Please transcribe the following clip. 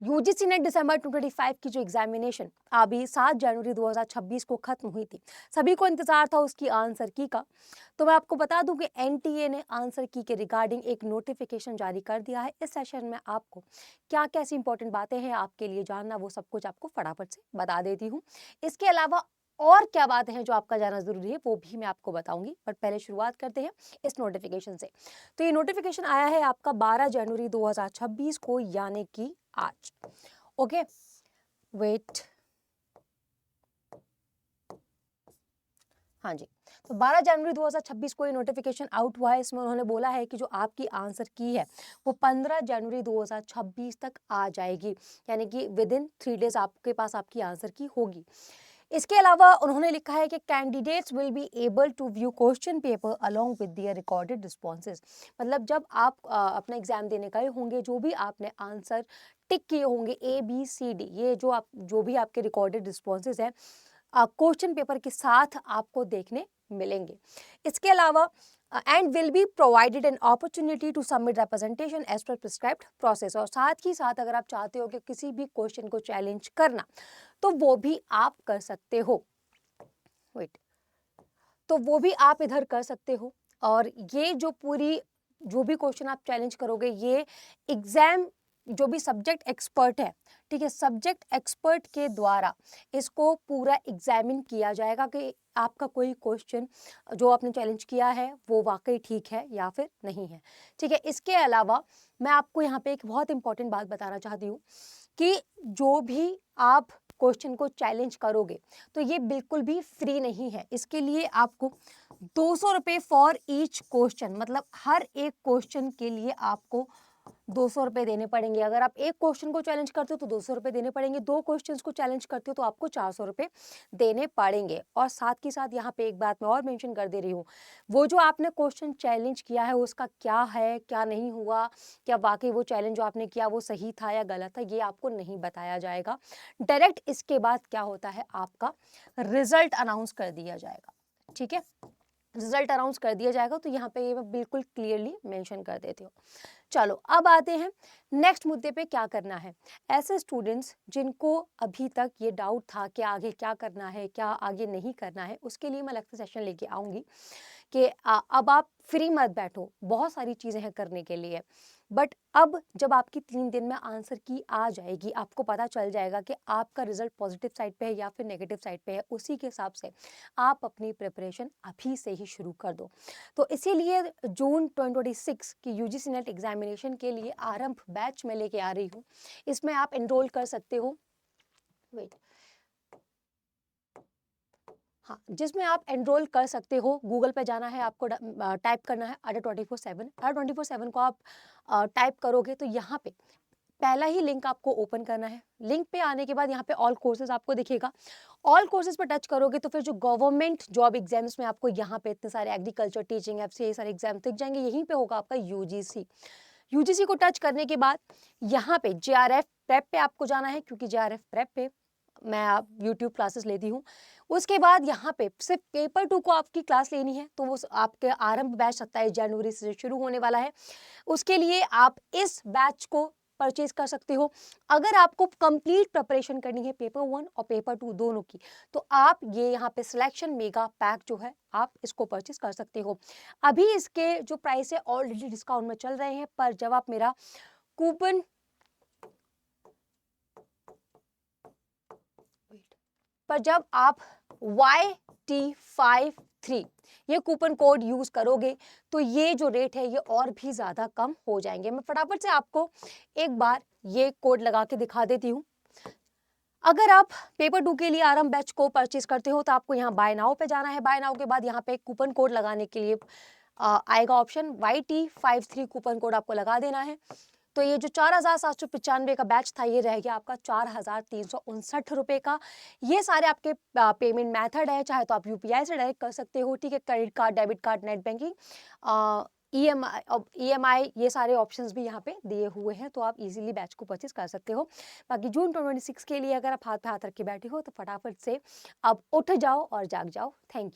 UGC ने दिसंबर 2025 की जो एग्जामिनेशन अभी 7 जनवरी 2026 को खत्म हुई थी, सभी को इंतजार था उसकी आंसर की का। तो मैं आपको बता दूं कि एनटीए ने आंसर की के रिगार्डिंग एक नोटिफिकेशन जारी कर दिया है। इस सेशन में आपको क्या क्या ऐसी इंपॉर्टेंट बातें हैं आपके लिए जानना, वो सब कुछ आपको फटाफट से बता देती हूँ। इसके अलावा और क्या बातें हैं जो आपका जानना जरूरी है वो भी मैं आपको बताऊंगी, पर पहले शुरुआत करते हैं इस नोटिफिकेशन से। तो ये नोटिफिकेशन आया है आपका 12 जनवरी 2026 को, यानी कि आज। ओके, वेट, हाँ जी। तो 12 जनवरी 2026 को ये नोटिफिकेशन आउट हुआ है। इसमें उन्होंने बोला है कि जो आपकी आंसर की है वो 15 जनवरी 2026 तक आ जाएगी, यानी कि विद इन 3 डेज आपके पास आपकी आंसर की होगी। इसके अलावा उन्होंने लिखा है कि candidates will be able to view question paper along with their recorded responses. मतलब जब आप अपना एग्जाम देने गए होंगे, जो भी आपने आंसर टिक किए होंगे ABCD, ये जो भी आपके रिकॉर्डेड रिस्पॉन्सेज हैं क्वेश्चन पेपर के साथ आपको देखने मिलेंगे। इसके अलावा and will be provided an opportunity to submit representation as per prescribed process. और साथ ही साथ अगर आप चाहते हो कि किसी भी क्वेश्चन को चैलेंज करना, तो वो भी आप कर सकते हो। वेट, तो वो भी आप इधर कर सकते हो। और ये जो भी क्वेश्चन आप चैलेंज करोगे, ये एग्जाम जो भी सब्जेक्ट एक्सपर्ट है, ठीक है, सब्जेक्ट एक्सपर्ट के द्वारा इसको पूरा एग्जामिन किया जाएगा कि आपका कोई क्वेश्चन जो आपने चैलेंज किया है वो वाकई ठीक है या फिर नहीं है। ठीक है, इसके अलावा मैं आपको यहाँ पे एक बहुत इंपॉर्टेंट बात बताना चाहती हूँ कि जो भी आप क्वेश्चन को चैलेंज करोगे तो ये बिल्कुल भी फ्री नहीं है। इसके लिए आपको 200 रुपये फॉर ईच क्वेश्चन, मतलब हर एक क्वेश्चन के लिए आपको 200 रुपये देने पड़ेंगे। अगर आप एक क्वेश्चन को चैलेंज करते हो तो 200 रुपये देने पड़ेंगे, 2 क्वेश्चंस को चैलेंज करते हो तो आपको 400 रुपये देने पड़ेंगे। और साथ ही साथ यहाँ पे एक बात मैं और मेंशन कर दे रही हूँ, वो जो आपने क्वेश्चन चैलेंज किया है उसका क्या है, क्या नहीं हुआ, क्या वाकई वो चैलेंज जो आपने किया वो सही था या गलत था, ये आपको नहीं बताया जाएगा। डायरेक्ट इसके बाद क्या होता है, आपका रिजल्ट अनाउंस कर दिया जाएगा। ठीक है, रिजल्ट अनाउंस कर दिया जाएगा, तो यहाँ पे ये मैं बिल्कुल क्लियरली मेंशन कर देती हूँ। चलो अब आते हैं नेक्स्ट मुद्दे पे, क्या करना है। ऐसे स्टूडेंट्स जिनको अभी तक ये डाउट था कि आगे क्या करना है, क्या आगे नहीं करना है, उसके लिए मैं लेक्चर सेशन लेके आऊँगी कि अब आप फ्री मत बैठो, बहुत सारी चीज़ें हैं करने के लिए। बट अब जब आपकी 3 दिन में आंसर की आ जाएगी, आपको पता चल जाएगा कि आपका रिजल्ट पॉजिटिव साइड पे है या फिर नेगेटिव साइड पे है, उसी के हिसाब से आप अपनी प्रिपरेशन अभी से ही शुरू कर दो। तो इसीलिए जून 2026 की यूजीसी नेट एग्जामिनेशन के लिए आरंभ बैच में लेके आ रही हूँ। इसमें आप एनरोल कर सकते हो। वेट, हाँ, जिसमें आप एनरोल कर सकते हो। गूगल पे जाना है आपको, टाइप करना है अडा 24/7। अडा 24/7 को आप टाइप करोगे तो यहाँ पे पहला ही लिंक आपको ओपन करना है। लिंक पे आने के बाद यहाँ पे ऑल कोर्सेज आपको दिखेगा। ऑल कोर्सेज पर टच करोगे तो फिर जो गवर्नमेंट जॉब एग्जाम्स में आपको यहाँ पे इतने सारे एग्रीकल्चर, टीचिंग, FCA सारे एग्जाम दिख जाएंगे। यहीं पे होगा आपका यूजीसी को टच करने के बाद यहाँ पे JRF प्रेप पे आपको जाना है, क्योंकि JRF प्रेप पे मैं आप यूट्यूब क्लासेस लेती हूँ। उसके बाद यहाँ पे सिर्फ पेपर 2 को आपकी क्लास लेनी है, तो वो आपके आरंभ बैच 27 जनवरी से शुरू होने वाला है। उसके लिए आप इस बैच को परचेज कर सकते हो। अगर आपको कंप्लीट प्रिपरेशन करनी है पेपर 1 और पेपर 2 दोनों की, तो आप ये यहाँ पे सिलेक्शन मेगा पैक जो है आप इसको परचेज कर सकते हो। अभी इसके जो प्राइस है ऑलरेडी डिस्काउंट में चल रहे हैं, पर जब आप मेरा कूपन पर जब आप YT53 ये कूपन कोड यूज करोगे तो ये जो रेट है ये और भी ज्यादा कम हो जाएंगे। मैं फटाफट से आपको एक बार ये कोड लगा के दिखा देती हूँ। अगर आप पेपर 2 के लिए आरंभ बैच को परचेज करते हो तो आपको यहाँ बाय नाउ पे जाना है। बाय नाउ के बाद यहाँ पे कूपन कोड लगाने के लिए आएगा ऑप्शन YT53 कूपन कोड आपको लगा देना है। तो ये जो 4,795 का बैच था ये रह गया आपका 4,359 रुपये का। ये सारे आपके पेमेंट मेथड है, चाहे तो आप UPI से डायरेक्ट कर सकते हो, ठीक है, credit card, debit card, net banking, EMI, ये सारे ऑप्शंस भी यहाँ पे दिए हुए हैं, तो आप इजीली बैच को परचेज कर सकते हो। बाकी जून 2026 के लिए अगर आप हाथ पे हाथ रख के बैठे हो तो फटाफट से अब उठ जाओ और जाग जाओ। Thank you.